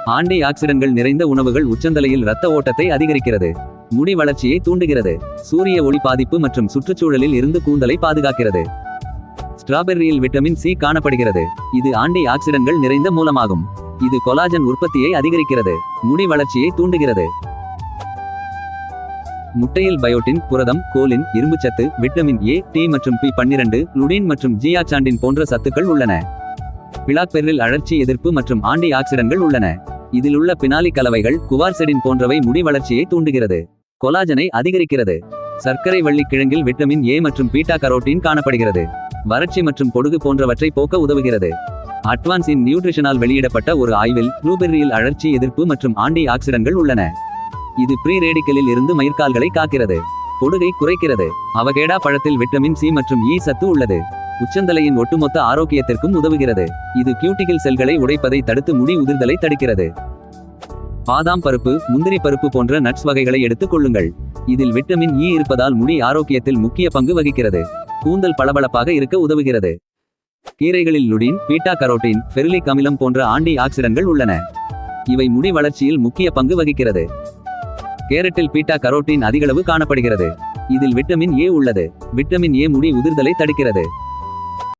Anti ஆக்சிடன்கள் நிறைந்த உணவுகள் உச்சந்தலையில் இரத்த ஓட்டத்தை அதிகரிக்கிறது. முடி வளர்ச்சியை தூண்டுகிறது. சூரிய ஒளி பாதிப்பு மற்றும் சுற்றுச்சூழலில் இருந்து கூந்தலை பாதுகாக்கிறது. ஸ்ட்ராபெர்ரியில் விட்டமின் சி காணப்படுகிறது. இது ஆன்டி ஆக்சிடன்கள் நிறைந்த மூலமாகும். இது கொலாஜன் உற்பத்தியை அதிகரிக்கிறது. முடி வளர்ச்சியை தூண்டுகிறது. முட்டையில் பயோட்டின், புரதம், கோலின், இரும்புச்சத்து, விட்டமின் ஏ, டி மற்றும் பி12, லுடின் மற்றும் ஜியாசாண்டின் போன்ற சத்துக்கள் உள்ளன. பிளாக்பெர்ரில் அழற்சி எதிர்ப்பு மற்றும் ஆன்டி ஆக்சிடன்கள் உள்ளன. இதில் உள்ள பினாலி கலவைகள், குவார்செடின் போன்றவை முடி வளர்ச்சியை தூண்டுகிறது. கொலாஜனை அதிகரிக்கிறது. சர்க்கரை வள்ளிக் கிழங்கில் விட்டமின் ஏ மற்றும் பீட்டா கரோட்டீன் காணப்படுகிறது. வறட்சி மற்றும் பொடுகு போன்றவற்றை போக்க உதவுகிறது. அட்வான்ஸ் இன் நியூட்ரிஷனால் வெளியிடப்பட்ட ஒரு ஆய்வில் ப்ளூபெர்ரியில் அழற்சி எதிர்ப்பு மற்றும் ஆன்டி ஆக்சிடன்கள் உள்ளன. இது ப்ரீ ரேடிக்கலில் இருந்து மயிர்கால்களை காக்கிறது. பொடுகை குறைக்கிறது. அவகேடா பழத்தில் விட்டமின் சி மற்றும் ஈ சத்து உள்ளது. உச்சந்தலையின் ஒட்டுமொத்த ஆரோக்கியத்திற்கும் உதவுகிறது. இது கியூட்டிகிள் செல்களை உடைப்பதை தடுத்து முடி உதிர்தலை தடுக்கிறது. பாதாம் பருப்பு, முந்திரி பருப்பு போன்ற நட்ஸ் வகைகளை எடுத்துக் கொள்ளுங்கள். இதில் விட்டமின் இ இருப்பதால் முடி ஆரோக்கியத்தில் முக்கிய பங்கு வகிக்கிறது. கூந்தல் பளபளப்பாக இருக்க உதவுகிறது. கீரைகளில் லுடின், பீட்டா கரோட்டீன், ஃபெருலிக் அமிலம் போன்ற ஆன்டி ஆக்சிடன்கள் உள்ளன. இவை முடி வளர்ச்சியில் முக்கிய பங்கு வகிக்கிறது. கேரட்டில் பீட்டா கரோட்டீன் அதிகளவு காணப்படுகிறது. இதில் விட்டமின் ஏ உள்ளது. விட்டமின் ஏ முடி உதிர்தலை தடுக்கிறது.